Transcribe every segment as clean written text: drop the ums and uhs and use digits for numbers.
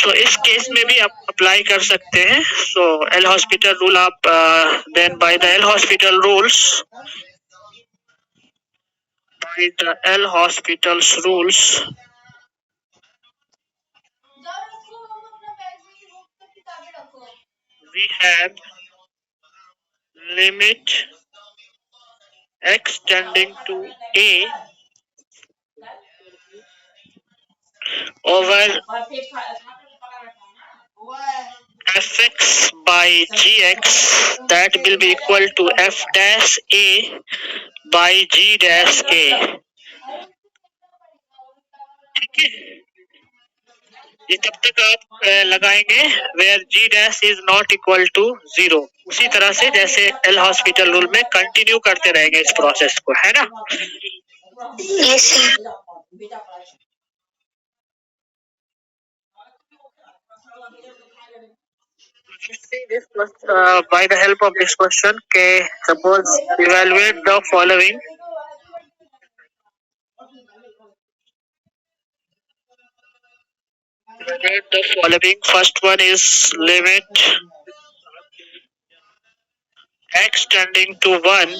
तो इस केस में भी आप अप्लाई कर सकते हैं। सो एल हॉस्पिटल रूल आप then by the L hospital rules, by the L hospitals rules, we have limit x tending to a over fx by gx that will be equal to f dash a by g dash a। ठीक है, ये तब तक आप लगाएंगे where g dash is not equal to 0। उसी तरह से जैसे एल हॉस्पिटल रूल में कंटिन्यू करते रहेंगे इस प्रोसेस को, है ना? Yes sir. By the help of this question, okay, suppose evaluate the following. Evaluate the following. First one is limit x tending to 1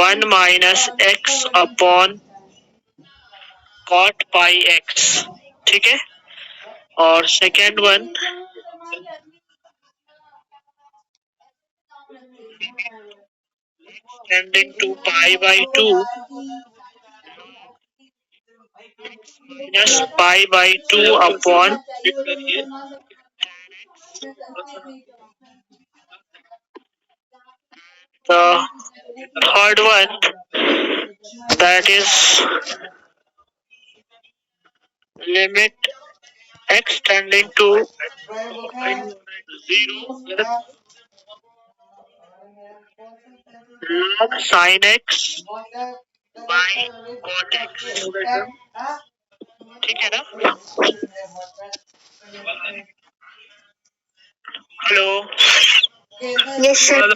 1 minus x upon cot pi x। ठीक है, और second one tending to pi by 2 minus pi by 2 upon the third one, that is limit x tending to 0 log sin x by cot x। ठीक है ना? Hello, yes sir.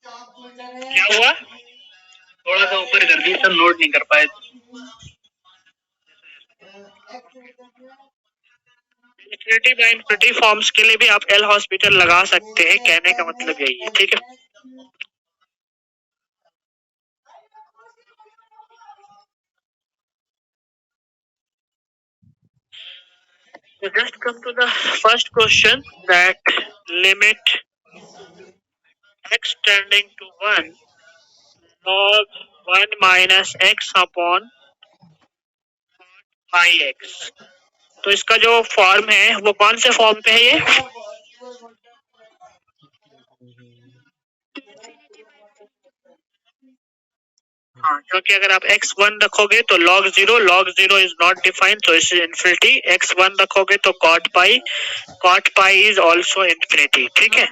क्या हुआ? थोड़ा सा ऊपर कर दिया सर, नोट नहीं कर पाए। इन्फिनिटी बाय इन्फिनिटी फॉर्म्स के लिए भी आप एल हॉस्पिटल लगा सकते हैं, कहने का मतलब यही है। ठीक है, so just come to the first question, that limit x tending to 1 log 1 minus x upon pi x। तो इसका जो फॉर्म है वो कौन से फॉर्म पे है ये? हाँ, क्योंकि अगर आप x1 रखोगे तो log 0 इज नॉट डिफाइंड, तो इस इन्फिनिटी। x1 रखोगे तो cot pi is also infinity. ठीक है,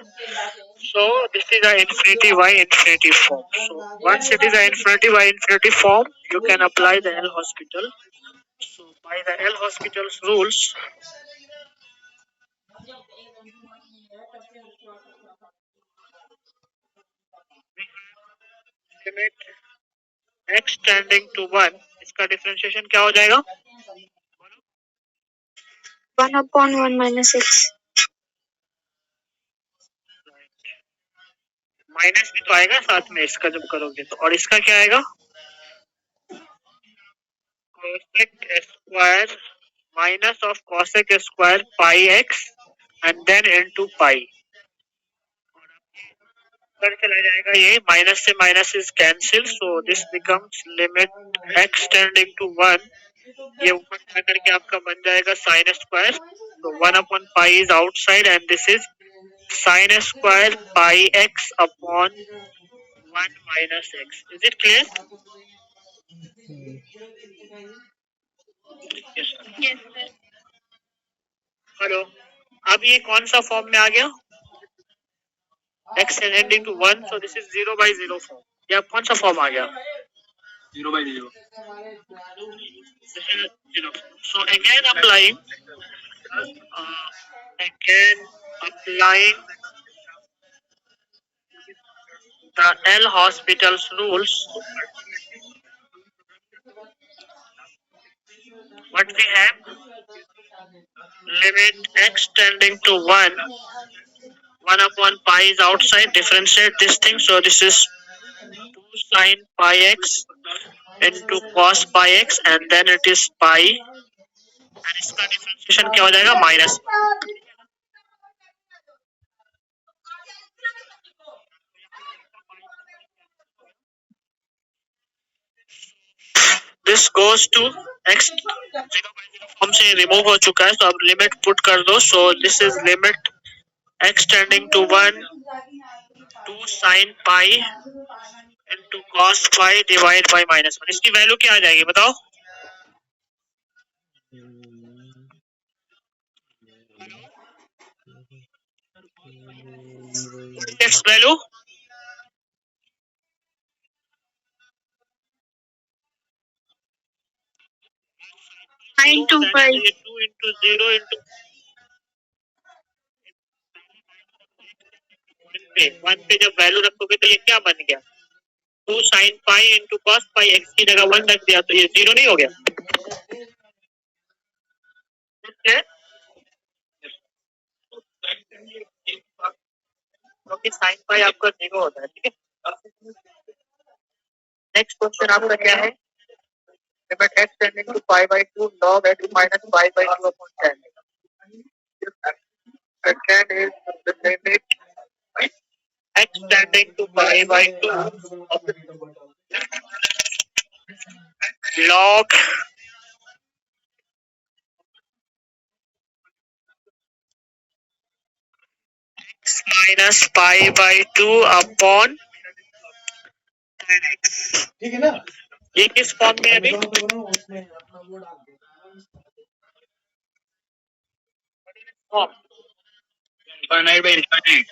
so this is a infinity by infinity form. So once it is a infinity by infinity form, you can apply the L hospital. So by the L hospital's rules, limit x tending to 1, इसका differentiation क्या हो जाएगा? 1/1 minus x। Minus भी तो आएगा साथ में इसका जब करोगे तो, और इसका क्या आएगा? square minus of cosec square pi x and then into pi. ऊपर चला जाएगा ये माइनस से minus is cancel so this becomes limit x tending to 1 ये ऊपर जाकर के आपका बन जाएगा साइन स्क्वायर तो 1 upon pi is outside and this is sine square pi x upon 1 minus x. Is it clear? Hello, अब ये कौन सा फॉर्म में आ गया? x tending to 1 so this is 0 by 0 form. ये अब कौन सा फॉर्म आ गया? 0 by 0. So again applying the L'Hospital's rules, what we have, limit x tending to 1 upon pi is outside, differentiate this thing, so this is 2 sin pi x into cos pi x and then it is pi and इसका differentiation क्या हो जाएगा? Minus. This goes to x 0 by 0 form से remove हो चुका है तो अब लिमिट पुट कर दो so this is limit x tending to 1 2 sin pi into cos pi divide by minus 1. इसकी वैल्यू क्या आ जाएगी बताओ? its value? Into 2 into 0 into 1 पे जब वैल्यू रखोगे तो ये क्या बन गया? 2 sin pi into cos pi x की जगह 1 रख दिया तो ये 0 नहीं हो गया? क्योंकि sin pi आपका 0 होता है. ठीक है. नेक्स्ट क्वेश्चन आपका क्या है? Limit x tending to pi by 2 log x minus pi by 2 upon 10. Second is the limit x tending to pi by 2 of log x minus pi by 2 upon 10x. ठीक है ना? ये किस form में है अभी? Infinite by infinite.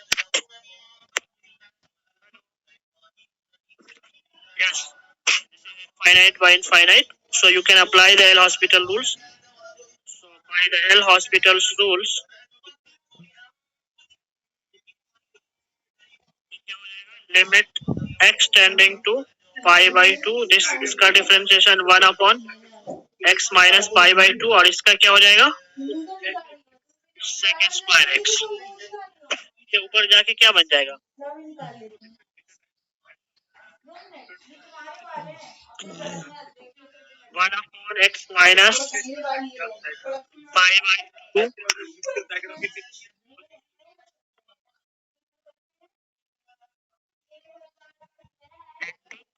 Yes. Finite by infinite. So you can apply the L'Hospital rules. So by the L'Hospital's rules, limit x tending to pi by 2. this इसका differentiation 1 upon x minus pi by 2 और इसका क्या हो जाएगा? sec square x के ऊपर जाके क्या बन जाएगा? 1 upon x minus pi by 2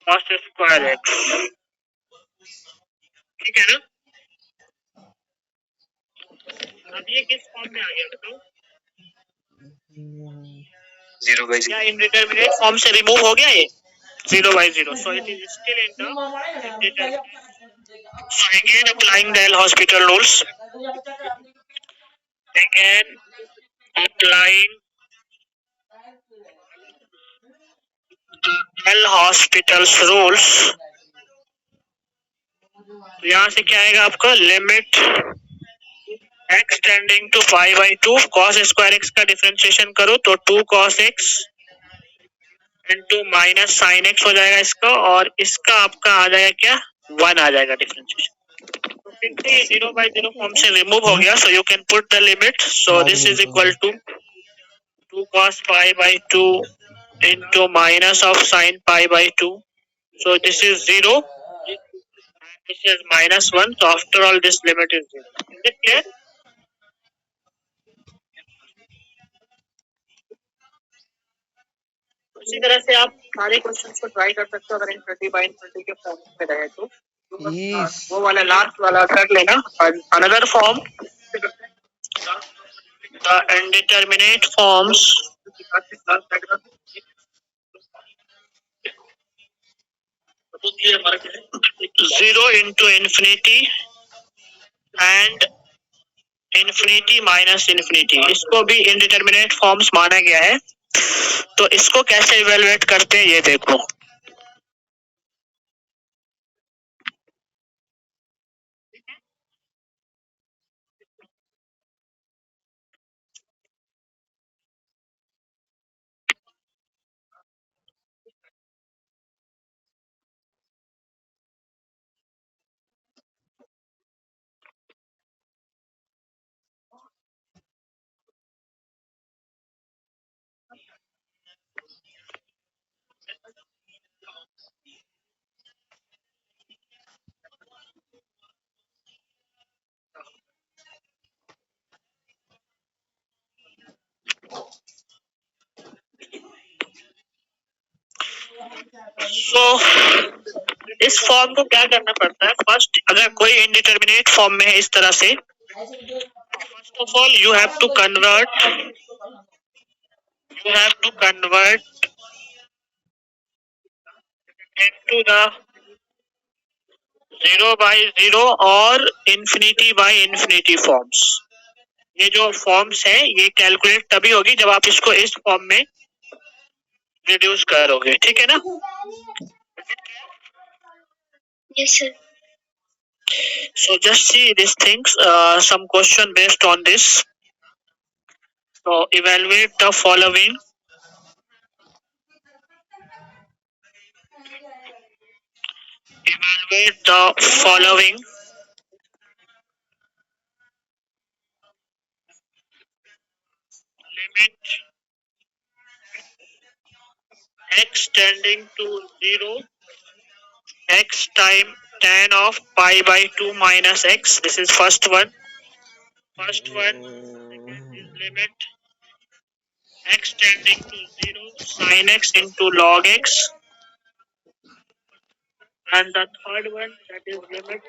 cos square x. ठीक है ना? अब ये किस फॉर्म में आ गया बताओ? 0 by 0. क्या इंडिटरमिनेट फॉर्म से रिमूव हो गया ये? 0 by 0. So it is still in the indeterminate. So again applying the L'Hospital rules. Again applying the L'Hospital's rules. तो यहाँ से क्या आएगा आपका? Limit x tending to pi by 2 cos square x का डिफरेंशिएशन करो तो 2 cos x into minus sine x हो जाएगा इसका और इसका आपका आ जाएगा क्या? 1 आ जाएगा डिफरेंशिएशन. तो 0 by 0 फॉर्म से रिमूव हो गया. So you can put the limit. So this is equal to 2 cos pi by 2 into minus of sin pi by 2. So this is 0 This is -1. So after all, this limit is 0. Is it clear? इसी तरह से आप सारे questions को try कर सकते हो अगर इनफिनिटी बाय इनफिनिटी के फॉर्म में रहे तो Yes. वो वाला लास्ट वाला कर लेना. Another form, the indeterminate forms 0 into infinity and infinity minus infinity, इसको भी indeterminate forms माना गया है. तो इसको कैसे इवेलुएट करते हैं ये देखो. सो इस फॉर्म को क्या करना पड़ता है. फर्स्ट, अगर कोई इनडिटर्मिनेट फॉर्म में है इस तरह से, first of all you have to convert into the 0 by 0 और infinity by infinity forms. ये जो फॉर्म्स है ये कैलकुलेट तभी होगी जब आप इसको इस फॉर्म में रिड्यूस करोगे. ठीक है ना? Yes, sir. So just see these things, some question based on this. So evaluate the following. Evaluate the following limit x tending to 0, x time tan of pi by 2 minus x. This is first one. First one is limit x tending to 0 sin x into log x. And the third one, that is limit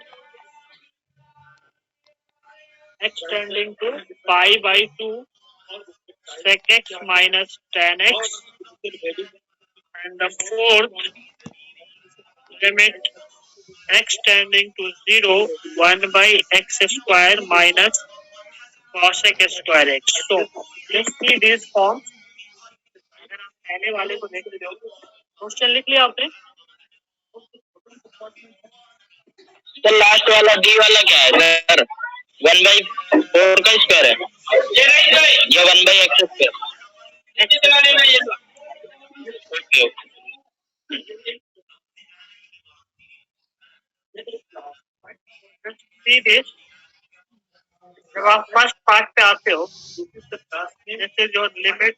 x tending to pi by 2 sec x minus tan x. And the fourth, limit x tending to 0 1 by x square minus cosec square x. So let's see these forms. अगर आप पहले वाले को देख रहे हो question लिख लिया आपने. सर लास्ट वाला डी वाला क्या है सर? 1/4 का स्क्वायर है या 1/x square? Okay See this. जब आप फर्स्ट पार्ट पे आते हो, this is your limit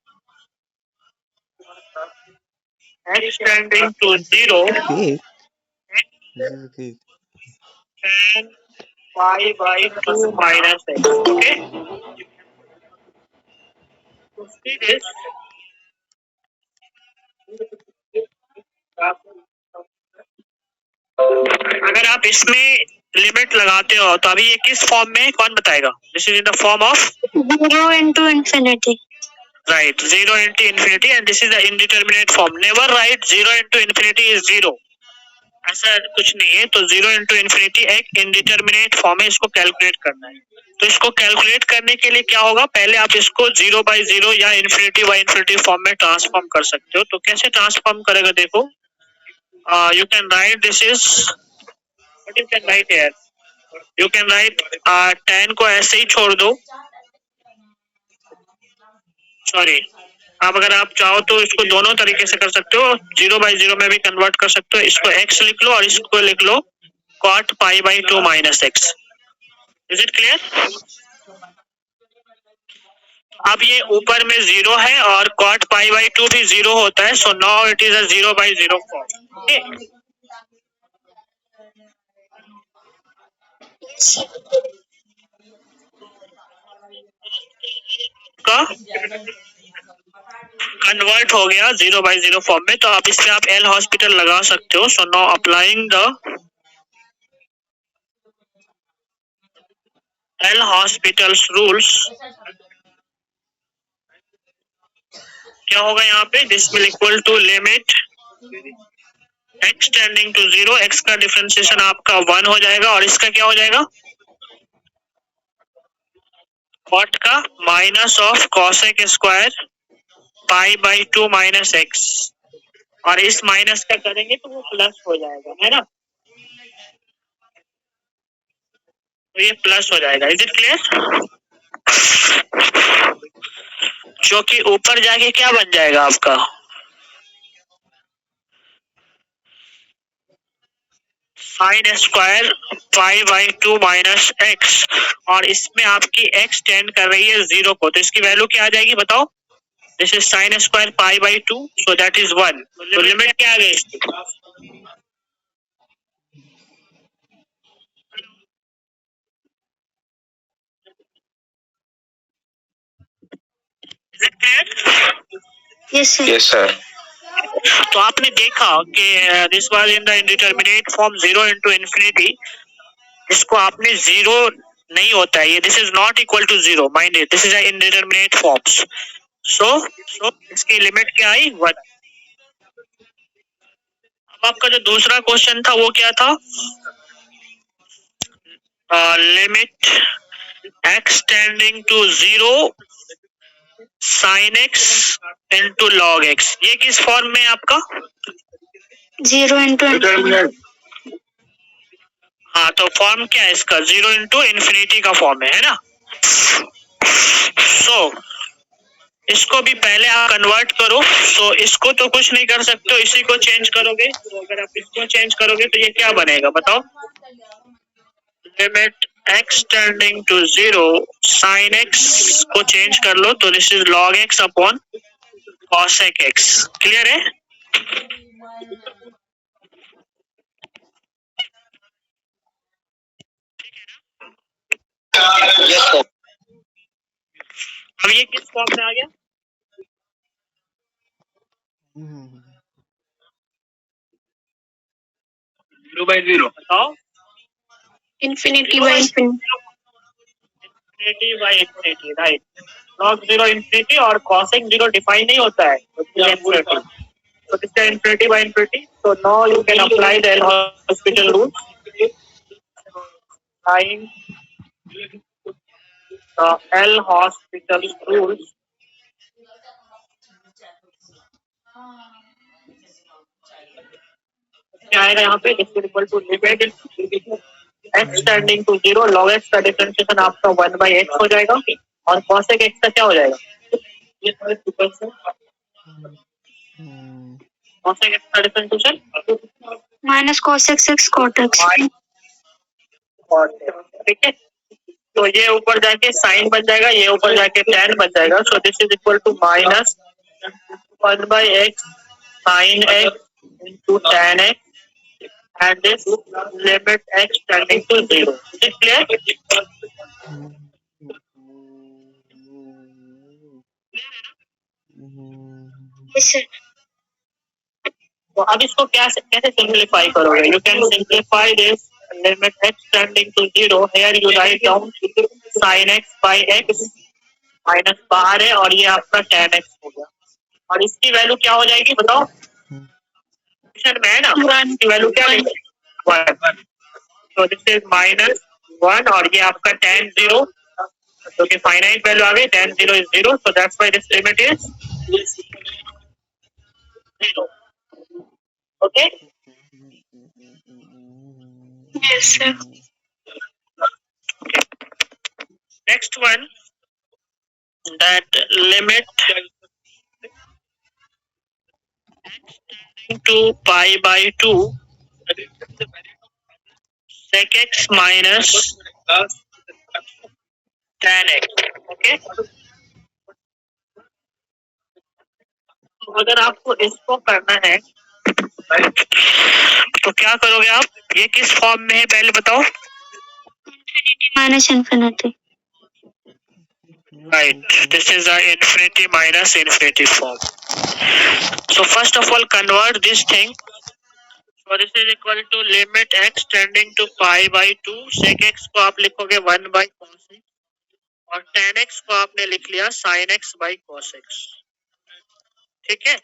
x tending to 0 Okay. tan pi by 2 minus x. Okay. So see this. अगर आप इसमें लिमिट लगाते हो तो अभी ये किस फॉर्म में, कौन बताएगा? This is in the form of 0 into infinity. right, 0 into infinity, and this is the indeterminate form. Never write 0 into infinity is 0. ऐसा कुछ नहीं है. तो 0 into infinity एक इंडिटरमिनेट फॉर्म है, इसको कैलकुलेट करना है. तो इसको कैलकुलेट करने के लिए क्या होगा, पहले आप इसको 0 by 0 या infinity by infinity फॉर्म में ट्रांसफॉर्म कर सकते हो. तो कैसे ट्रांसफॉर्म करेगा देखो. You can write this is what you can write here. You can write tan को ऐसे ही छोड़ दो. सॉरी, अब अगर आप चाहो तो इसको दोनों तरीके से कर सकते हो. 0 by 0 में भी कन्वर्ट कर सकते हो. इसको x लिख लो और इसको लिख लो cot pi by 2 minus x. Is it clear? अब ये ऊपर में 0 है और cot pi by 2 भी 0 होता है. So now it is a 0 by 0 form. Okay? का कन्वर्ट हो गया 0/0 फॉर्म में, तो आप इससे आप एल हॉस्पिटल लगा सकते हो. So now applying the L hospitals rules. क्या होगा यहाँ पे? This will equal to limit x tending to 0. x का डिफरेंशिएशन आपका 1 हो जाएगा और इसका क्या हो जाएगा? कॉट का minus of cosec square π/2 minus x, और इस माइनस का करेंगे तो वो प्लस हो जाएगा, है ना? तो ये प्लस हो जाएगा. Is it clear? जो कि ऊपर जाके क्या बन जाएगा आपका? साइन स्क्वायर π/2 माइनस x, और इसमें आपकी x टेंड कर रही है 0 को, तो इसकी वैल्यू क्या आ जाएगी बताओ? This is sine square π/2, so that is 1. तो लिमिट क्या आ गई इसकी? Yes, sir. Yes, sir. तो आपने देखा कि this was in the indeterminate form 0 into infinity. इसको आपने 0 नहीं होता है ये, this is not equal to 0. Mind it, this is indeterminate forms. So इसकी लिमिट क्या आई? 1. अब आपका जो दूसरा क्वेश्चन था वो क्या था? Limit x tending to 0 sin x into log x. ये किस फॉर्म में है आपका? 0 into infinity. हाँ, तो फॉर्म क्या है इसका? 0 into infinity का फॉर्म है ना? सो इसको भी पहले आप कन्वर्ट करो. सो इसको तो कुछ नहीं कर सकते हो, इसी को चेंज करोगे. तो अगर आप इसको चेंज करोगे तो ये क्या बनेगा बताओ? Limit x tending to 0 sin x को चेंज कर लो तो this is log x upon cosec x. Clear है? Yes, sir. अब ये किस फॉर्म में आ गया? 0/0. बताओ. Infinity by infinity. infinity by infinity, right. log 0 infinity और cosec 0 डिफाइन नहीं होता है, तो this is infinity by infinity. So now you can apply the L hospital rule. Applying the L hospital rules. क्या आएगा यहाँ पे? This is equal to limit x tending to 0 log x का differentiation आपका 1/x हो जाएगा, और cosec x का क्या हो जाएगा? ये थोड़े सिंपल से cosec x का differentiation Minus cosec x cot x. ठीक है. तो ये ऊपर जाके साइन बन जाएगा, ये ऊपर जाके tan बन जाएगा. So this is equal to minus 1/x sin x into tan x, and this limit x tending to 0. Is it clear? Yes, sir. तो अब इसको कैसे सिंप्लीफाई करोगे? You can simplify this limit x tending to 0. Here you write down sin x by x, minus बाहर है और ये आपका tan x हो गया, और इसकी वैल्यू क्या हो जाएगी बताओ? में है ना, इसकी वैल्यू क्या है? 1. तो दिस इज माइनस 1 और ये आपका tan 0, जो कि फाइनाइट वैल्यू आ गई. tan 0 is 0, so that's why this limit is 0. Okay? Yes, sir. Next one, that limit to π/2 sec x minus tan x. Okay? तो अगर आपको इसको करना है तो क्या करोगे आप? ये किस फॉर्म में है पहले बताओ? Infinity minus infinity. Right. This is our infinity minus infinity form. So first of all, convert this thing. So this is equal to limit x tending to pi by 2. sec x को आप लिखोगे 1 by cos x और tan x को आपने लिख लिया sin x by cos x. ठीक है.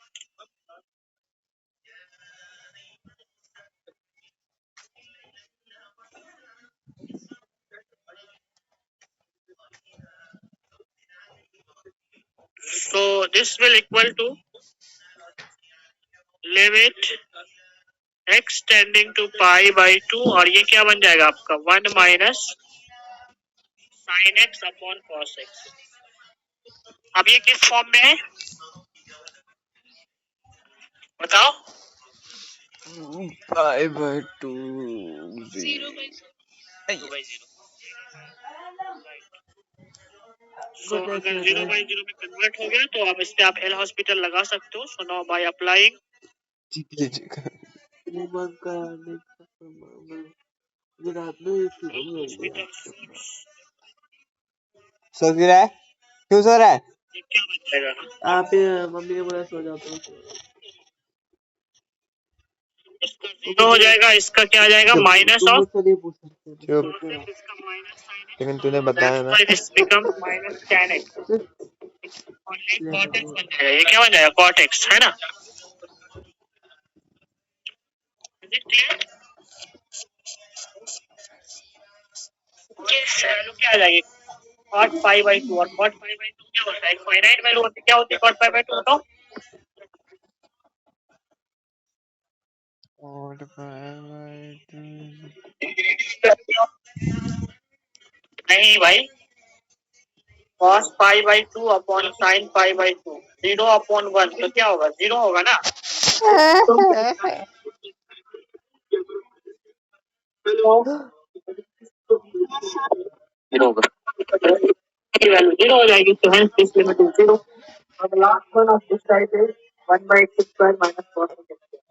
So this will equal to limit x tending to pi by 2 और ये क्या बन जाएगा आपका 1 minus sin x upon cos x. अब ये किस फॉर्म में है बताओ. pi by 2 0 by 0. So अगर 0 by 0 में कन्वर्ट हो गया तो अब इस पे आप एल हॉस्पिटल लगा सकते हो. सो नाउ बाय अप्लाइंग सो रहा है. क्यों सो रहा है? ये क्या बन जाएगा आप मम्मी के बोला सो जाता हूँ. इसका 0 हो जाएगा. इसका क्या आ जाएगा माइनस ऑफ चुप. इसका माइनस sin x. लेकिन तूने बताया ना. This become minus tan x और ये cot x बन जाएगा. ये क्या बन जाएगा cot x है ना. Is it clear? वैल्यू क्या आ जाएगी cot pi by 2 और cot pi by 2 क्या होता है फाइनाइट वैल्यू होती है. क्या होती है cot pi by 2 बताओ. नहीं भाई cos pi by 2 upon sin pi by 2 0 upon 1 तो क्या होगा 0 होगा ना. जीरो होगा. वैल्यू 0 हो जाएगी. तो हेंस दिस लिमिट इज 0. और the last one of this type is 1 by x square minus cos x square.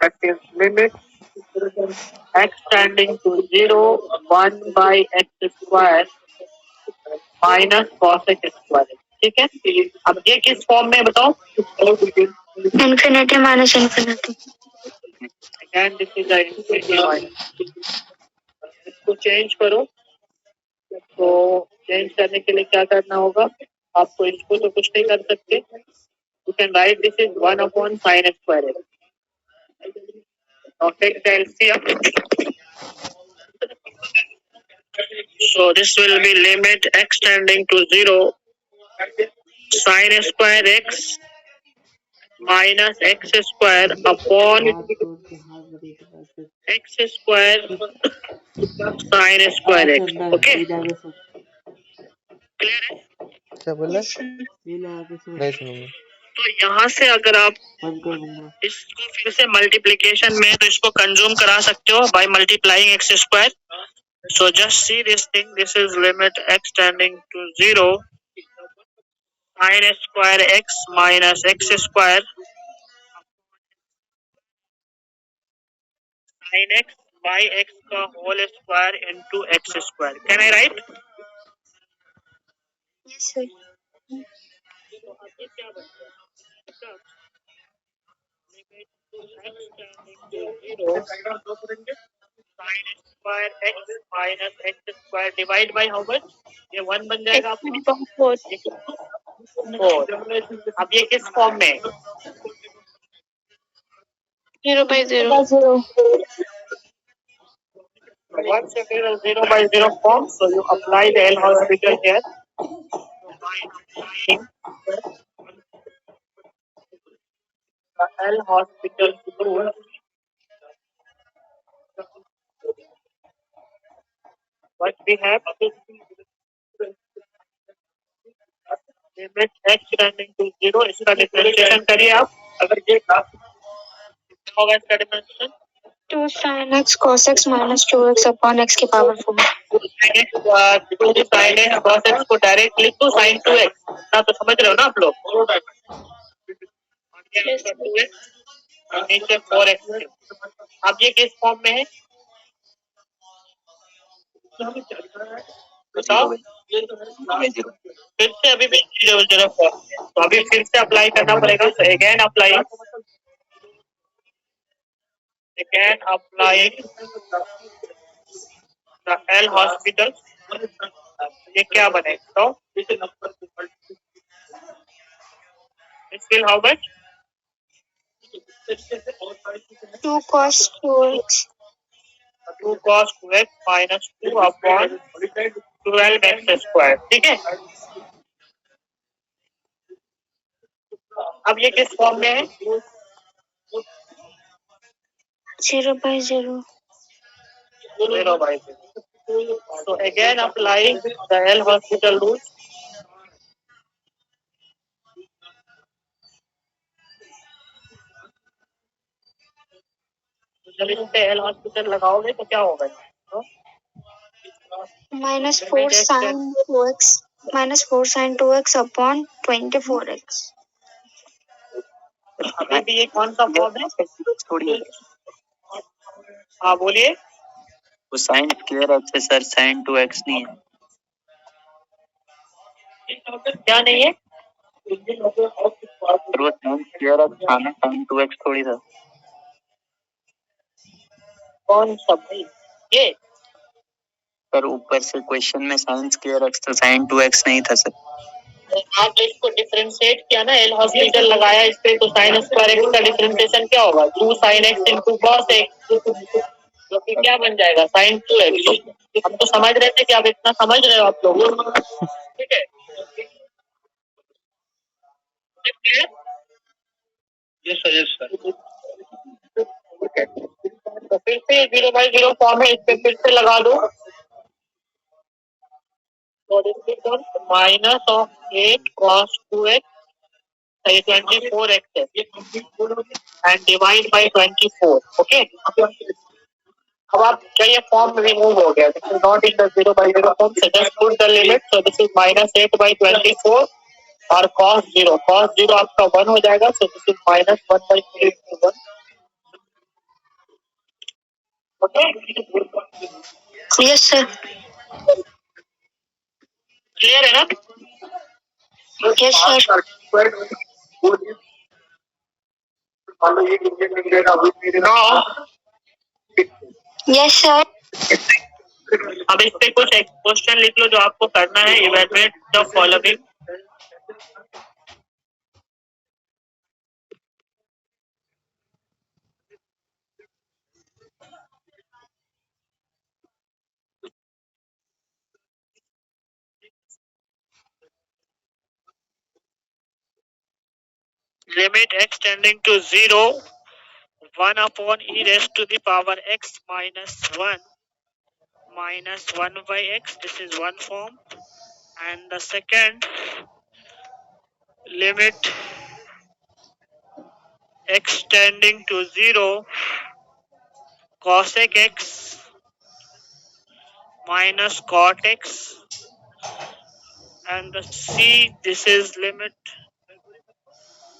That is limit x tending to 0 1 by x square minus cos x square. ठीक है. अब ये किस form में बताओ. Infinity minus infinity. Again this is the infinity minus. इसको change करो. तो चेंज करने के लिए क्या करना होगा आपको. इसको तो कुछ नहीं कर सकते. You can write this is 1 upon sin x square. Now take the LCM. So this will be limit x tending to 0 sin square x minus x square upon x square sin square x. Okay. Clear है. क्या बोला? नहीं सुनूंगा. तो यहाँ से अगर आप इसको फिर से मल्टीप्लिकेशन में तो इसको कंज्यूम करा सकते हो by multiplying x square. So just see this thing. This is limit x tending to 0 sin square x minus x square sin x by x का whole square into x square. Can I write. Yes, sir. तो अब ये क्या बनता है sin square x minus x square divide by how much. ये 1 बन जाएगा आपका 4. अब ये किस फॉर्म में 0 by 0. once it is a 0 by 0 form, so you apply the L hospital here. By applying the L hospital rule, what we have limit x tending to 0. इसका differentiation करिए आप. अगर ये कितना होगा इसका differentiation 2 sin x cos x minus 2x upon x की power 4. sin x cos x को डायरेक्ट लिख दो sin 2x ना. तो समझ रहे हो ना आप लोग. और नीचे 4x. अब ये किस फॉर्म में है बताओ फिर से अभी भी 0 0 फॉर्म है, तो अभी फिर से अप्लाई करना पड़ेगा। तो again apply the L hospital. ये क्या बनेगा? तो it will how much? 2 cos 2x 2 cos 2x minus 2 upon 12x square. ठीक है, अब ये किस फॉर्म में है? 0/0 0/0। So again apply the L hospital rule. जब इस पे L hospital लगाओगे तो क्या होगा? तो minus 4 sin 2x minus 4 sin 2x upon 24x। अभी भी ये कौन सा फॉर्म है? थोड़ी हाँ बोलिए। वो साइन स्क्वायर एक्स है सर, साइन 2x नहीं है। क्या नहीं है? पर वो साइन स्क्वायर एक्स था ना, साइन 2x थोड़ी था। कौन सा भाई? ये पर ऊपर से क्वेश्चन में साइन स्क्वायर एक्स था, साइन 2x नहीं था सर। आप इसको डिफरेंशिएट किया ना, एल हॉस्पिटल लगाया इस पे, तो साइन स्क्वायर एक्स का डिफरेंशिएशन क्या होगा? 2 sin x into cos x, तो फिर क्या बन जाएगा? sin 2x। हम तो समझ रहे थे कि आप इतना समझ रहे हो आप लोग। ठीक है, यस सर। तो फिर से 0/0 फॉर्म है, इस पे फिर से लगा दो। Minus of 8 cos 2x 24x है एंड डिवाइड बाय 24। ओके, अब आप चाहिए फॉर्म रिमूव हो गया, this is not in the 0/0 form, so just put the limit. So this is -8/24 और cos 0 आपका 1 हो जाएगा, so this is -1/3 into 1। Okay, yes sir clear है ना? yes sir Now, yes sir अब इस पे कुछ क्वेश्चन लिख लो जो आपको करना है। Evaluate the following. Limit x tending to 0 1 upon e raised to the power x minus 1 minus 1/x. This is one form, and the second limit x tending to 0 cosec x minus cot x, and the c, this is limit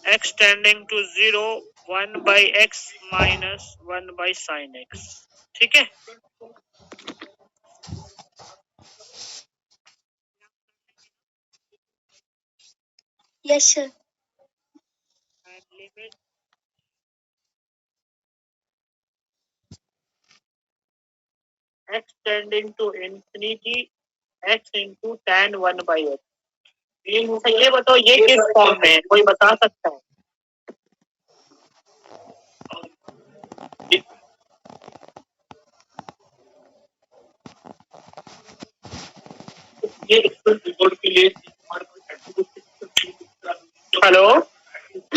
x tending to 0 1/x minus 1 sin x। ठीक है, yes sir and limit x tending to infinity x into tan 1/x। ये बताओ ये किस form में है? कोई बता सकता है? ये रिपोर्ट के लिए hello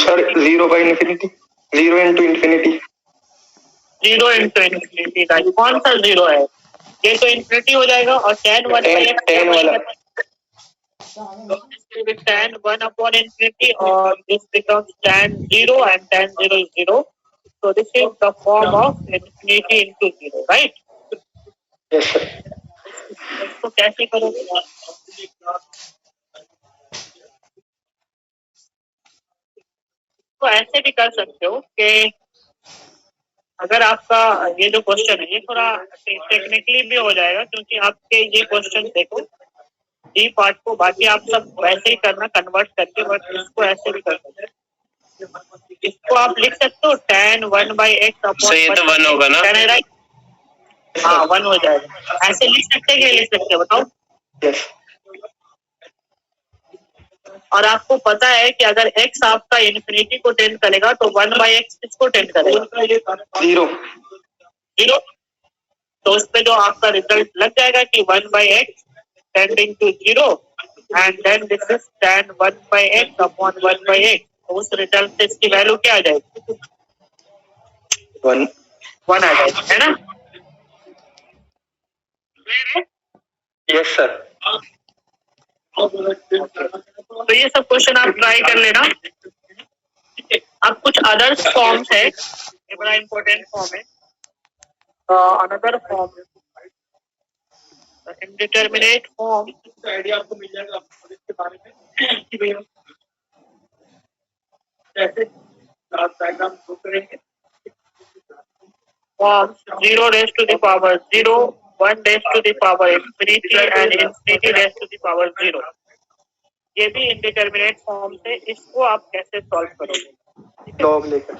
sir 0/infinity 0 into infinity 0 into infinity का कौन सा 0 है? ये तो infinity हो जाएगा और tan 1/x tan वाला tan 1 upon infinity और this becomes tan 0 and tan 0 is 0, so this is the form of infinity into 0, right? yes sir इसको कैसे करोगे? तो ऐसे भी कर सकते हो कि अगर आपका ये जो क्वेश्चन है ये थोड़ा टेक्निकली भी हो जाएगा, क्योंकि आपके ये क्वेश्चन देखो डी पार्ट को बाकी आप सब वैसे ही करना कन्वर्ट करके, बट इसको ऐसे भी कर सकते हैं। इसको आप लिख सकते हो tan 1/x अपॉन, ये तो 1 होगा ना? राइट? हाँ 1 हो जाएगा। ऐसे लिख सकते हैं कि लिख सकते हैं, बताओ। Yes. और आपको पता है कि अगर x आपका इन्फिनिटी को टेंड करेगा तो 1/x किसको टेंड करेगा? 0. 0। तो उस पे जो आपका रिजल्ट लग जाएगा कि 1/x tending to 0 and then this is tan 1/x upon 1/x। तो उस रिजल्ट से इसकी वैल्यू क्या आ जाएगी? 1. 1 आ जाएगी, है ना? Yes, sir. तो ये सब क्वेश्चन आप ट्राई कर लेना। अब कुछ अदर्स फॉर्म्स है, ये बड़ा इंपॉर्टेंट फॉर्म है। Another form indeterminate form, idea आपको मिल जाएगा इसके बारे में कि भैया कैसे डायग्राम ड्रॉ करेंगे। Form 0 raised to the power 0, 1 raised to the power infinity and infinity raised to the power 0। ये भी इंडिटरमिनेट फॉर्म से, इसको आप कैसे सॉल्व करोगे? Log लेकर.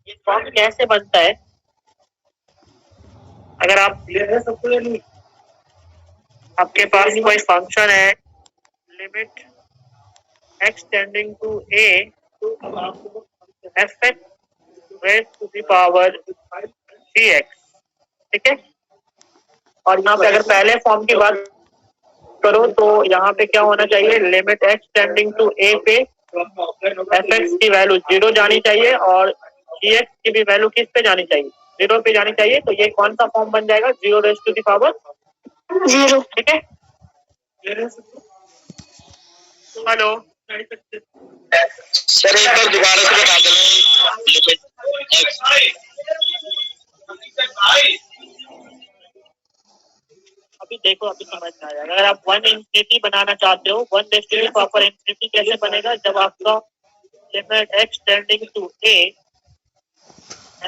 ये फॉर्म कैसे बनता है? अगर आप आपके पास कोई फंक्शन है limit x tending to a fx raised to the power gx, ठीक है? और यहाँ पे अगर पहले फॉर्म की बात करो तो यहाँ पे क्या होना चाहिए? Limit x tending to a पे fx की वैल्यू 0 जानी चाहिए और gx की भी वैल्यू किस पे जानी चाहिए? 0 पे जानी चाहिए। तो ये कौन सा फॉर्म बन जाएगा? 0 raised to the power 0, ठीक है? हेलो सर एक बार दोबारा से बता देना लिमिट x। अभी देखो, अभी समझ में आ जाएगा। अगर आप 1 इंफिनिटी बनाना चाहते हो, 1 raised to the power infinity कैसे बनेगा? जब आपका limit x tending to a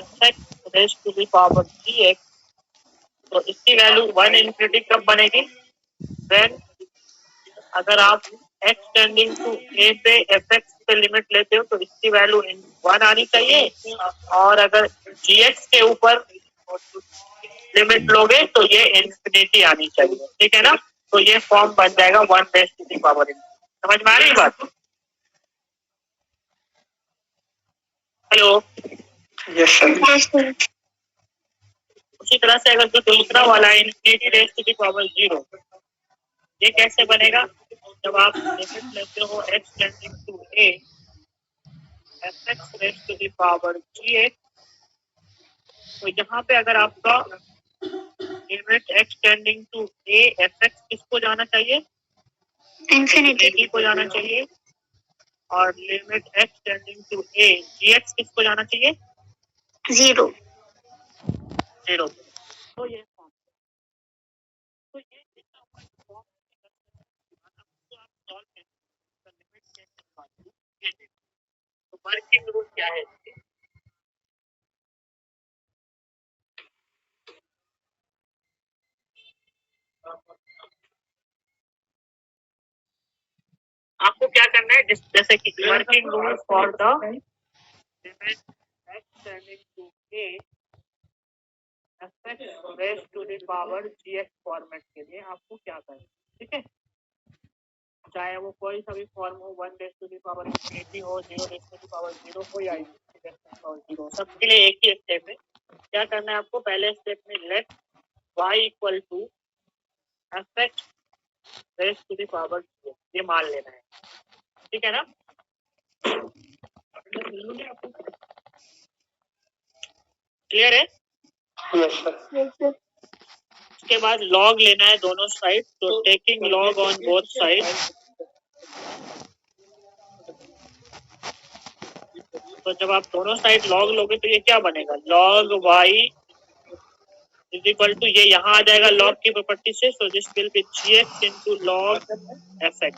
fx raised to the power gx, तो इसकी वैल्यू 1 इंफिनिटी कब बनेगी? देन अगर आप x टेंडिंग टू a पे fx पे लिमिट लेते हो तो इसकी वैल्यू 1 आनी चाहिए, और अगर gx के ऊपर लिमिट लोगे तो ये इंफिनिटी आनी चाहिए, ठीक है ना? तो ये फॉर्म बन जाएगा 1 raised to the power infinity। समझ में आ रही बात? हेलो। Yes, sir. उसी तरह से अगर जो दूसरा वाला है infinity raise to the power 0, ये कैसे बनेगा? जब आप लिमिट लेते हो x tending to a fx raise to the power gx, तो यहाँ पे अगर आपका limit x tending to a fx किसको जाना चाहिए? इंफिनिटी को जाना चाहिए, और limit x tending to a gx किसको जाना चाहिए? 0। तो ये फॉर्म, तो ये फॉर्म आप सॉल्व करें लिमिट कैसे निकालते हैं ये देखो। तो वर्किंग रूल क्या है इसके? आपको क्या करना है? जैसे कि working rule for the limit x tending to a fx raise to the power gx format के लिए आपको क्या करना है, ठीक है? चाहे वो कोई सा भी फॉर्म हो, 1 raise to the power infinity हो, 0 रेज़ टू द पावर 0 हो, या infinity raise to the power 0, सबके लिए एक ही स्टेप है। क्या करना है आपको? पहले स्टेप में let y equal to fx raise to the power 0 ये मान लेना है, ठीक है ना? क्लियर है? Yes, sir. उसके बाद लॉग लेना है दोनों साइड, तो taking log on both side, तो जब आप दोनों साइड लॉग लोगे तो ये क्या बनेगा? Log y is equal to, ये यहाँ आ जाएगा लॉग की प्रॉपर्टी से, so this will be gx into log fx,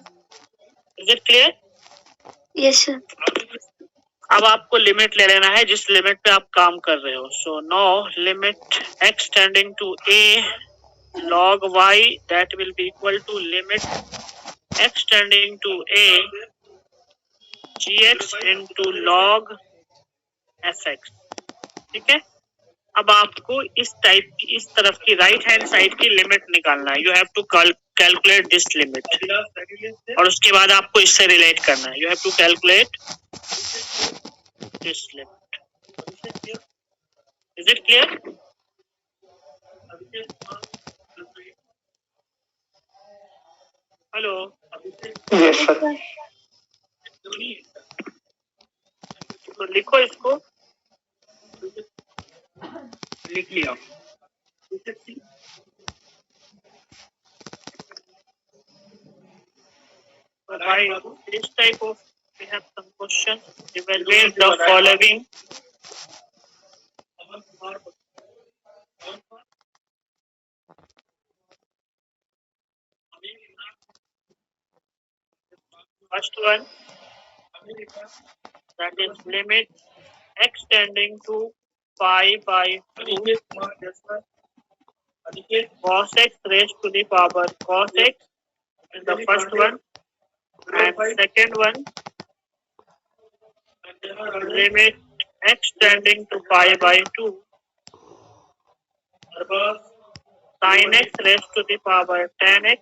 is it clear? Yes, sir. अब आपको लिमिट ले लेना है जिस लिमिट पे आप काम कर रहे हो. So no limit x tending to a log y that will be equal to limit x tending to a gx into log fx. ठीक है. अब आपको इस तरफ की राइट हैंड साइड की लिमिट निकालना है. You have to calculate this limit और उसके बाद आपको इससे रिलेट करना है. You have to calculate this limit. Is it clear? Hello. Yes, sir. तो लिखो इसको. लिख लिया. By this type of we have some questions. Evaluate the following. First one, that is limit x tending to pi by 2 cos x raised to the power cos x is the first one, and second one, limit x tending to pi by 2 sin x raised to the power tan x,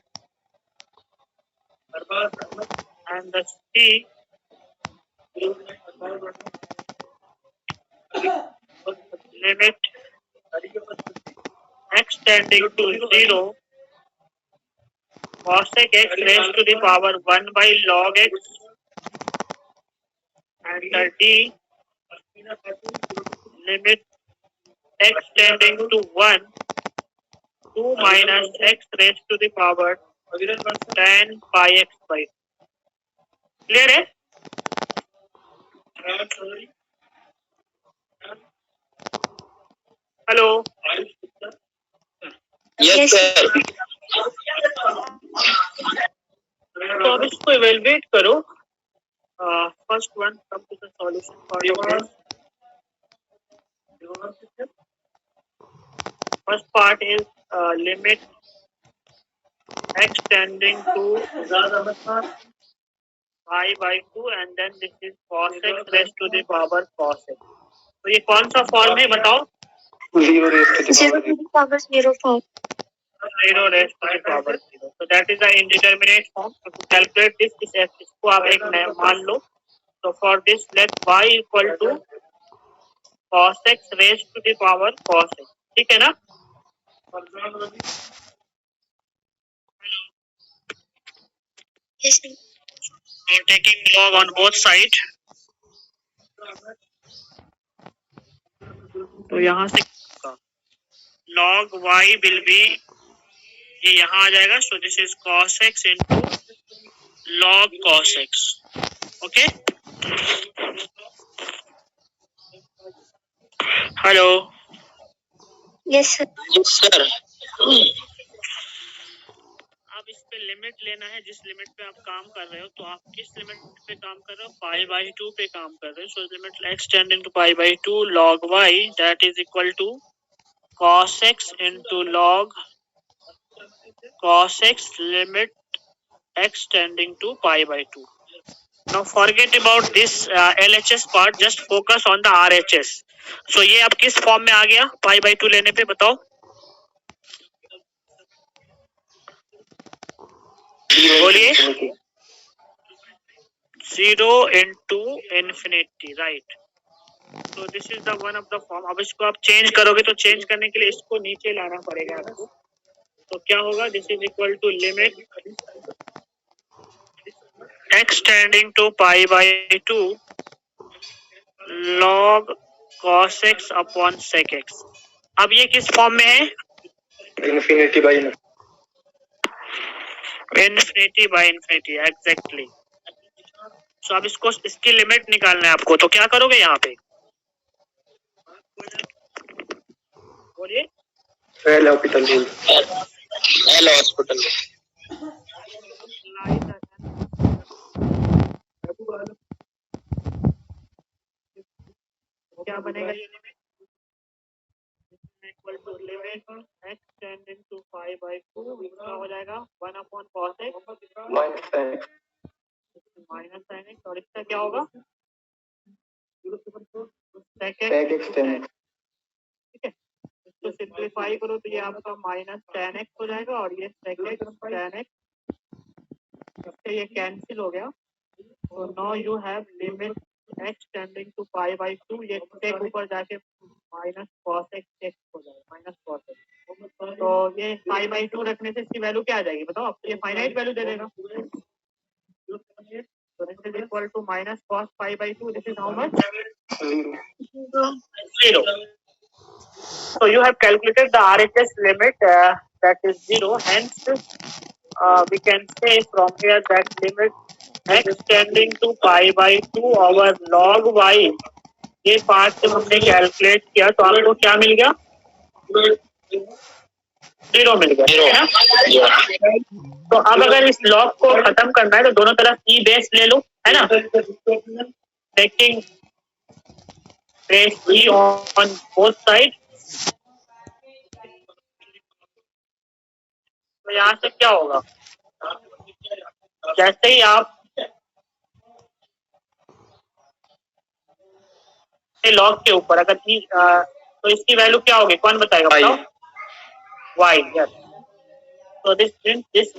and the c limit x tending to 0 cosec x raised to the power 1 by log x, and the d limit x tending to 1 2 minus x raised to the power tan pi x by. Clear है? Hello. Yes, sir. तो अब इसको evaluate करो. First one, come to the solution for your. First part is limit x tending to pi by 2 and then this is cos x raised to the power cos x. तो ये कौन सा form है बताओ? 0 raised to the 0 power to the power 0 form. 0 raised to the power 0. So that is the indeterminate form. So to calculate this, इसको आप एक मान लो. So for this let y equal to cos x raised to the power cos x. ठीक है ना? Yes, sir. So taking log on both sides. तो यहाँ से log y will be ये यहाँ आ जाएगा. So this is cos x into log cos x. Okay. Hello. Yes, sir. Yes, sir. अब इस पे लिमिट लेना है जिस लिमिट पे आप काम कर रहे हो. तो आप किस लिमिट पे काम कर रहे हो? पाई बाई 2 पे काम कर रहे हो. So limit x tending to pi by 2 log y that is equal to cos x into log cos x limit x tending to pi by 2. Now forget about this LHS part, just focus on the RHS. So ये अब किस form में आ गया पाई by 2 लेने पे बताओ? बोलिए. 0 into infinity, right? So this is the one of the form. अब इसको आप चेंज करोगे तो चेंज करने के लिए इसको नीचे लाना पड़ेगा आपको. तो क्या होगा? This is equal to limit x tending to pi by 2 log cos x upon sec x. अब ये किस फॉर्म में है? infinity by infinity by infinity, exactly. So अब इसको इसकी लिमिट निकालना है आपको. तो क्या करोगे यहाँ पे? बोलिए. L hospital rule. L hospital. क्या बनेगा ये limit equal to limit x tending to pi by 2 इसका हो जाएगा 1 upon cos x minus sine minus sin x और इसका क्या होगा sec x tan x ठीक है। इसको सिंप्लीफाई करो तो ये आपका माइनस tan x हो जाएगा और ये sec x tan x इससे ये कैंसिल हो गया। तो now you have limit x tending to pi by 2 ये sec ऊपर जाके माइनस cos x x हो जाएगा माइनस cos x। तो ये पाई बाई 2 रखने से इसकी वैल्यू क्या आ जाएगी बताओ। अब तो ये फाइनाइट वैल्यू दे देगा। So this is equal to minus cos pi by 2. This is how much? 0. So you have calculated the RHS limit that is 0. Hence, we can say from here that limit x tending to pi by 2 over log y. ये part जब हमने calculate किया तो आपको क्या मिल गया 0 मिल गया ठीक है ना। तो अब अगर इस लॉग को खत्म करना है तो दोनों तरफ ई बेस ले लो है ना। Taking base E on both side तो यहाँ से क्या होगा जैसे ही आप लॉग के ऊपर अगर तो इसकी वैल्यू क्या होगी कौन बताएगा बताओ y yes. So this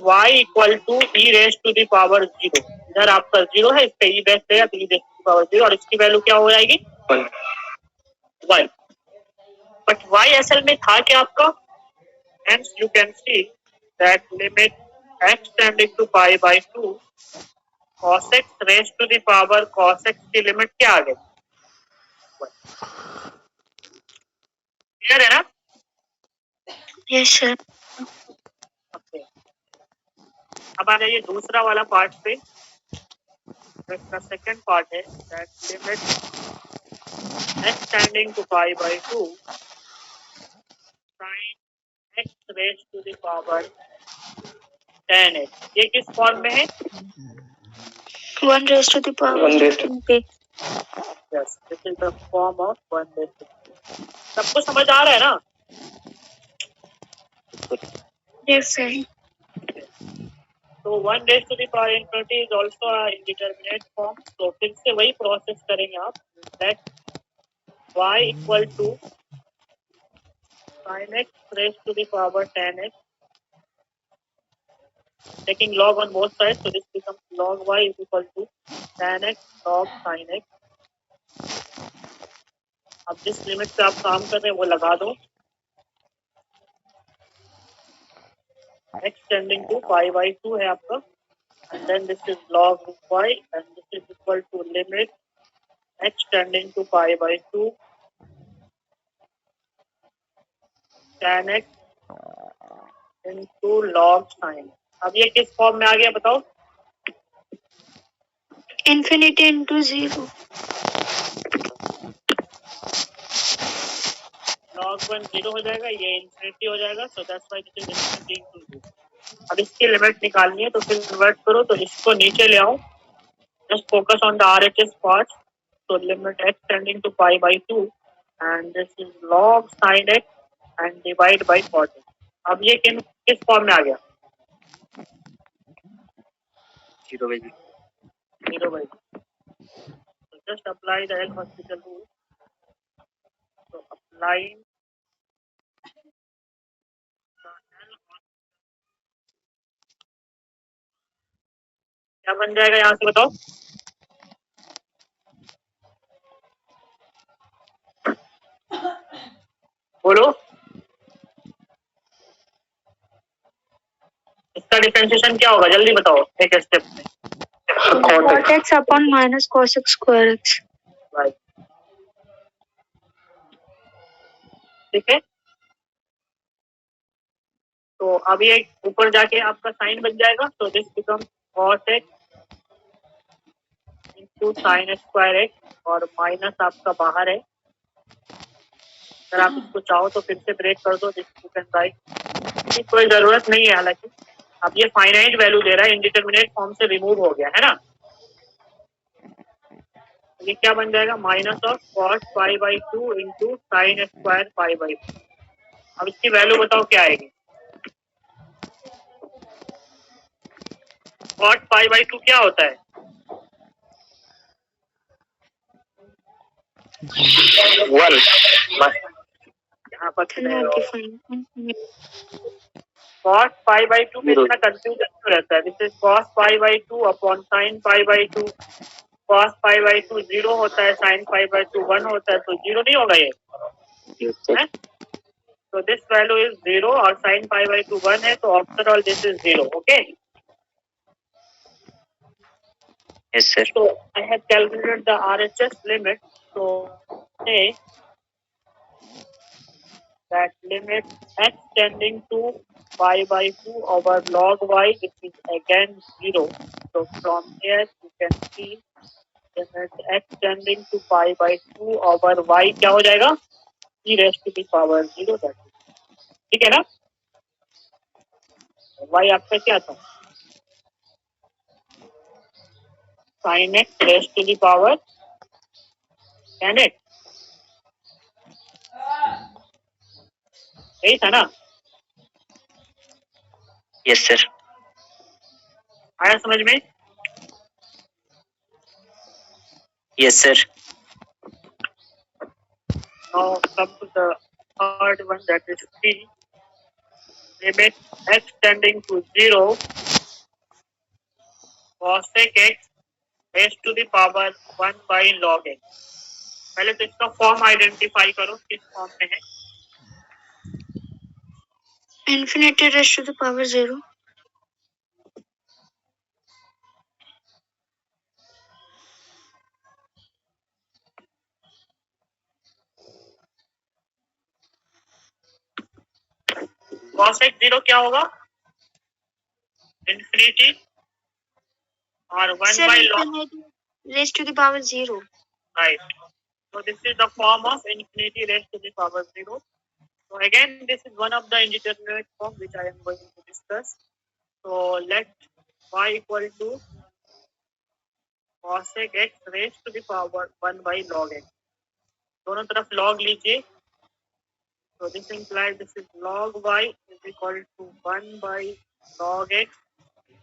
y equal to e raised to the power 0 इधर आपका 0 है इस पे e बेस रहेगा तो e raised to the power 0 और इसकी वैल्यू क्या हो जाएगी 1 बट y असल में था क्या आपका hence you can see that limit x tending to pi by 2 cos x raised to the power cos x की लिमिट क्या आ गई क्लियर है ना Yes, sir. okay. अब आ जाइए दूसरा वाला पार्ट पे इसका सेकंड पार्ट है that limit x tending to pi by 2 sin x raised to the power 10x ये किस फॉर्म में है 1 raised to the power 1 raised to 10. yes this is the form of 1 raised to सबको समझ आ रहा है ना Yes, sir. तो 1 raised to the power infinity is also a indeterminate form तो फिर से वही प्रोसेस करेंगे आप that y equal to sin x raised to the power 10x taking log on both sides so this becomes log y is equal to tan x log sin x अब जिस limit पे आप काम कर रहे हैं वो लगा दो x tending to pi by 2 है आपका and then this is log y and this is equal to limit x tending to pi by 2 tan x into log sin अब ये किस फॉर्म में आ गया बताओ Infinity into 0. log 1 0 हो जाएगा ये इंफिनिटी हो जाएगा so that's why this is infinity into 0 अब इसकी लिमिट निकालनी है तो फिर कन्वर्ट करो तो इसको नीचे ले आओ just focus on the RHS part so limit x tending to pi by 2 and this is log sin x and divide by 40 अब ये किस फॉर्म में आ गया 0 by 0 so just apply the L-Hospital rule so applying क्या बन जाएगा यहाँ से बताओ बोलो इसका डिफरेंशिएशन क्या होगा जल्दी बताओ एक स्टेप में Cot x upon minus cos x square x. Right ठीक है तो अब ये ऊपर जाके आपका साइन बन जाएगा तो this become cos x into sin square x और माइनस आपका बाहर है अगर आप इसको चाहो तो फिर से ब्रेक कर दो दिस यू कैन राइट कोई जरूरत नहीं है हालांकि अब ये फाइनाइट वैल्यू दे रहा है इंडिटरमिनेट फॉर्म से रिमूव हो गया है ना ये क्या बन जाएगा, minus of cos pi by 2 into sine square pi by 2। अब इसकी वैल्यू बताओ क्या आएगी। कॉट पाई बाई 2 क्या होता है, 1 यहाँ पर Not defined. Cos pi by 2 में इतना कंफ्यूजन क्यों रहता है। This is cos pi by 2 upon sine pi by 2। Cos pi by 2 0 होता है, साइन पाई बाई 2 1 होता है, तो 0 नहीं होगा ये है? तो दिस वैल्यू इज 0 और साइन पाई बाई 2 1 है, तो after all this is 0। Okay, yes sir. so I have calculated the RHS limit. So say that limit x tending to pi by 2 over log y, which is again 0. So from here you can see limit x tending to pi by 2 over y क्या हो जाएगा, e raised to the power 0। ठीक है ना, y आपका क्या था, sin x raised to the power 10x, यही था ना। Yes sir. आया समझ में। Yes sir. Now come to the third one, that is C. Limit x tending to 0 cosec x raised to the power 1 by log x। पहले तो इसका form identify करो, किस फॉर्म में है। Infinity raised to the power 0. cosec 0 क्या होगा, infinity और 1 Sir, by log, infinity raised to the power 0. right। So this is the form of infinity raised to the power 0। So again this is one of the indeterminate form which I am going to discuss। So let y equal to cosec x raised to the power 1 by log x। दोनों तरफ log लीजिए, so this implies this is log y is equal to 1 by log x।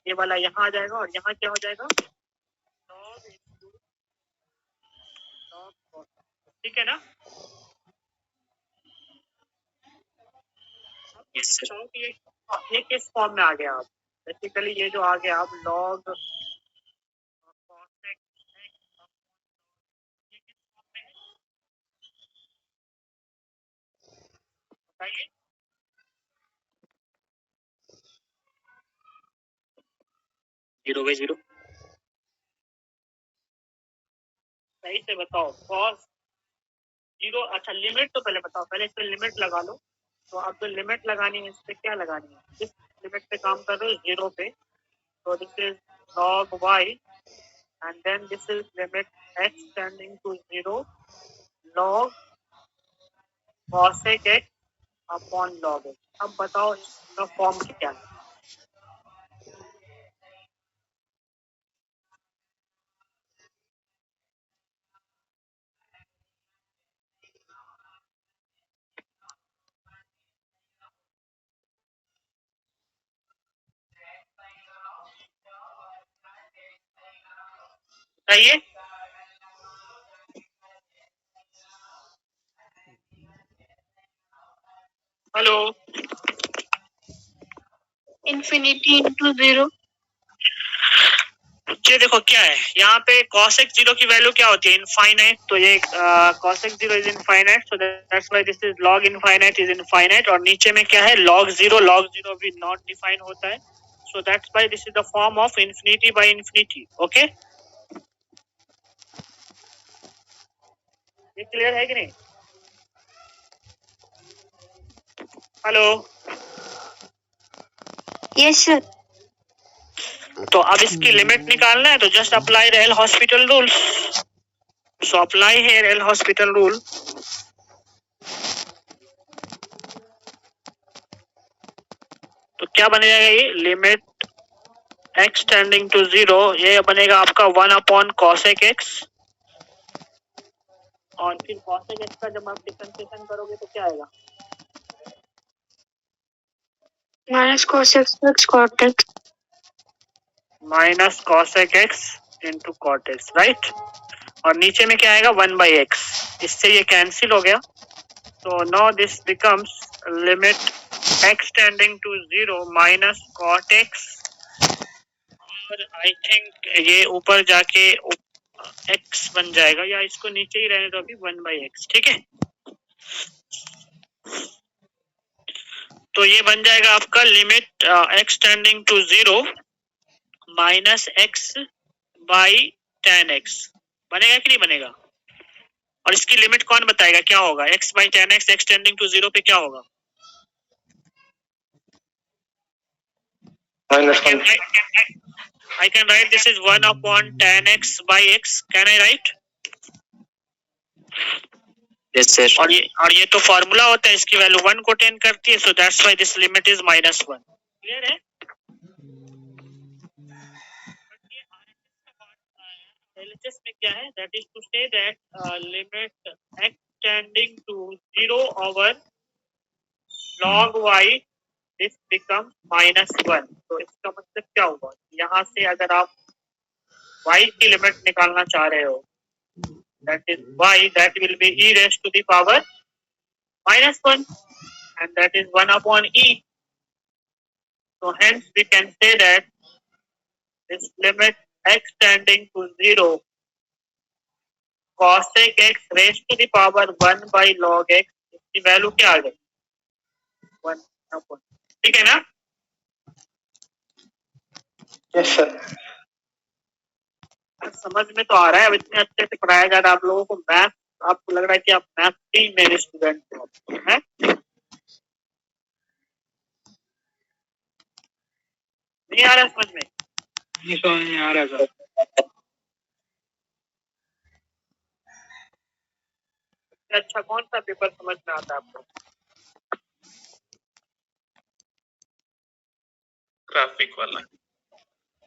ये वाला यहाँ आ जाएगा और यहाँ क्या हो जाएगा, log into log cos। ठीक है ना। Yes sir. बताओ कि ये किस फॉर्म में आ गया। आप बेसिकली ये जो आ गया आप log cosec x, ये किस फॉर्म में है बताइए। Zero by zero. सही से बताओ, cos 0। अच्छा लिमिट तो पहले बताओ, पहले इस पे लिमिट लगा लो। तो अब जो लिमिट लगानी है इस पे क्या लगानी है, किस लिमिट पे काम कर रहे हो, 0 पे। तो this is log y and then this is limit x tending to 0 log cosec x upon log x। अब बताओ इसका फॉर्म क्या है। बताइए। Hello, Infinity into 0. ये देखो क्या है यहाँ पे cosec 0 की वैल्यू क्या होती है, इनफाइनाइट। तो ये cosec 0 is infinite, so that's why this is log infinite is infinite. और नीचे में क्या है, log 0 भी नॉट डिफाइन होता है, so that's why this is the form of infinity by infinity. Okay, ये क्लियर है कि नहीं। Hello, Yes, sir. तो अब इसकी लिमिट निकालना है, तो just apply L hospital rule. So apply here L hospital rule. तो क्या बन जाएगा, ये लिमिट x टेंडिंग टू 0, ये बनेगा आपका 1 अपॉन cosec x और फिर cosec x का जब आप डिफरेंशिएशन करोगे तो क्या आएगा? minus cos x plus cot x. Minus cosec x into cot x, right. और नीचे में क्या आएगा? 1/x। इससे ये कैंसिल हो गया, तो now this becomes limit x tending to 0 minus cot x, और आई थिंक ये ऊपर जाके x बन जाएगा, या इसको नीचे ही रहने दो अभी, 1/x, ठीक है। तो ये बन जाएगा आपका limit x tending to 0 minus x by tan x। बनेगा कि नहीं बनेगा? और इसकी लिमिट कौन बताएगा क्या होगा? x by tan x, x tending to 0 पे क्या होगा? Minus I 1. can write this is 1 upon tan x by x. Can I write? Yes, sir. और ये तो फॉर्मूला होता है, इसकी वैल्यू 1 को टेन करती है, so that's why this limit is -1। Clear है? LHS में क्या है? That is to say that limit x tending to 0 over log y this become -1। तो इसका मतलब क्या होगा? यहाँ से अगर आप y की लिमिट निकालना चाह रहे हो, that is y, that will be e raised to the power -1, and that is 1 upon e. So hence we can say that this limit x tending to 0 cosec x raised to the power 1 by log x, इसकी value क्या आ गई? 1 upon, ठीक है ना? Yes, sir. समझ में तो आ रहा है, अब इतने अच्छे से पढ़ाया जा रहा है आप लोगों को। मैथ, आपको लग रहा है कि आप मैथ ही मेरे स्टूडेंट हो, हैं? नहीं आ रहा समझ में? नहीं समझ में आ रहा सर। अच्छा, कौन सा पेपर समझ में आता है आपको? ग्राफिक वाला।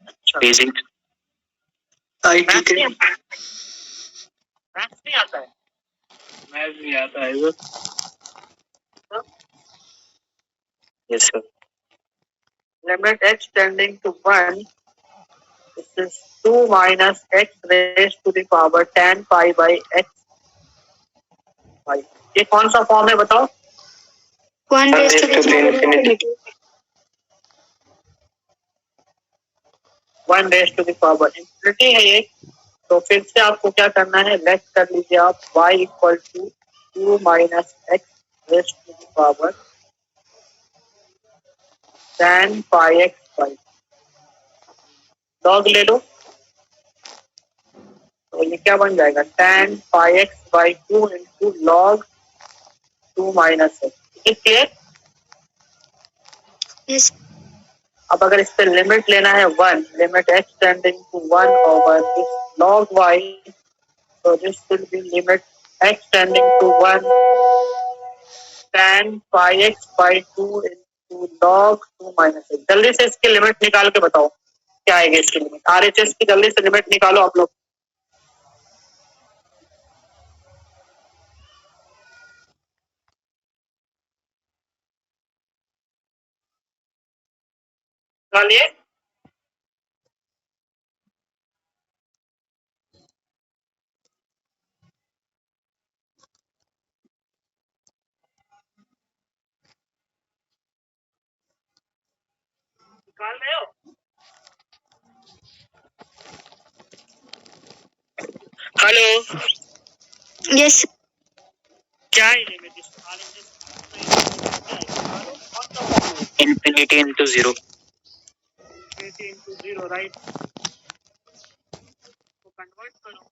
अच्छा, Basic. मैथ नहीं आता है? मैथ नहीं आता है? मैथ भी आता है sir. Yes, sir. Limit x tending to 1, this is 2 minus x raised to the power tan pi by x pi। ये कौन सा फॉर्म है बताओ? 1 raised to the power infinity. 1 raised to the power infinity है ये। तो फिर से आपको क्या करना है? लेट कर लीजिए आप y equal to 2 minus x raised to the power tan pi x pi. Log ले लो, तो ये क्या बन जाएगा? tan pi x by 2 into log 2 minus x। Clear? Yes. अब अगर इस पे लिमिट लेना है 1, limit x tending to 1 over this log y, so this will be limit x tending to 1 tan pi x by 2 into log 2 minus x। जल्दी से इसकी limit निकाल के बताओ क्या आएगी इसकी लिमिट। RHS की जल्दी से लिमिट निकालो आप लोग। निकालिए। निकाल रहे हो? Hello, Yes. क्या है लिमिट इस RHS की? Infinity into 0. infinity into 0, right? तो कन्वर्ट करो।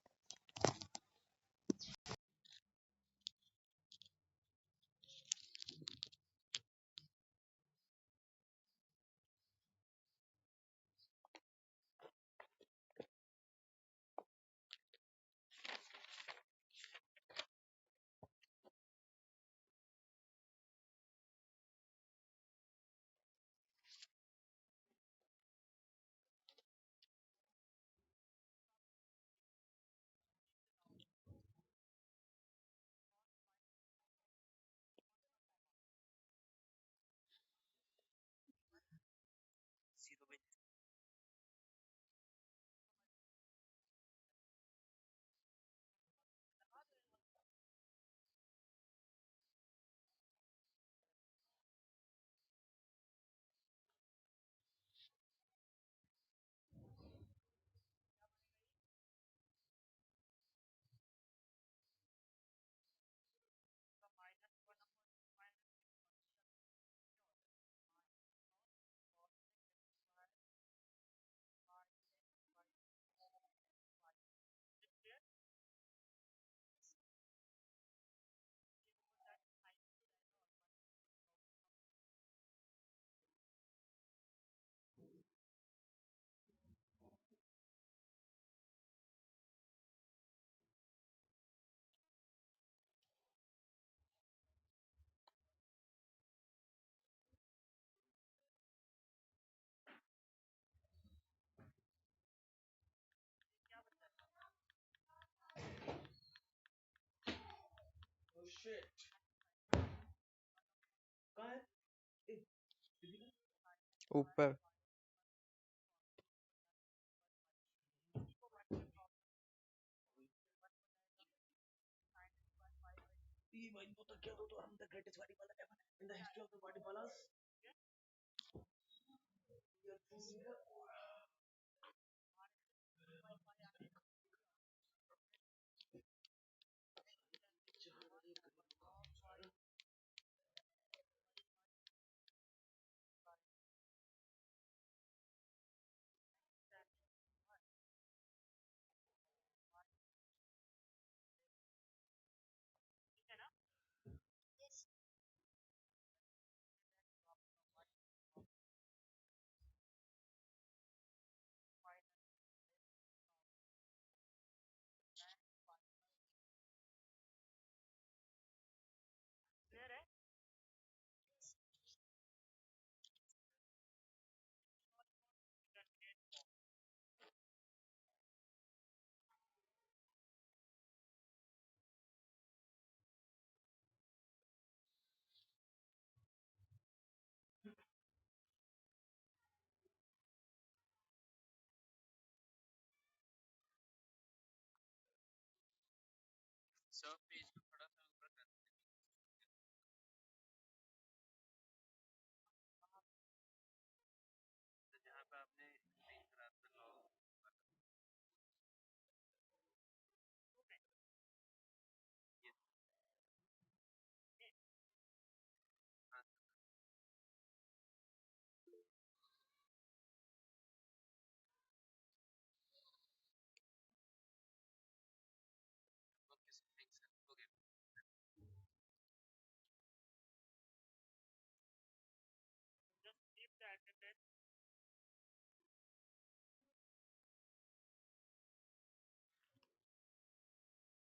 ऊपर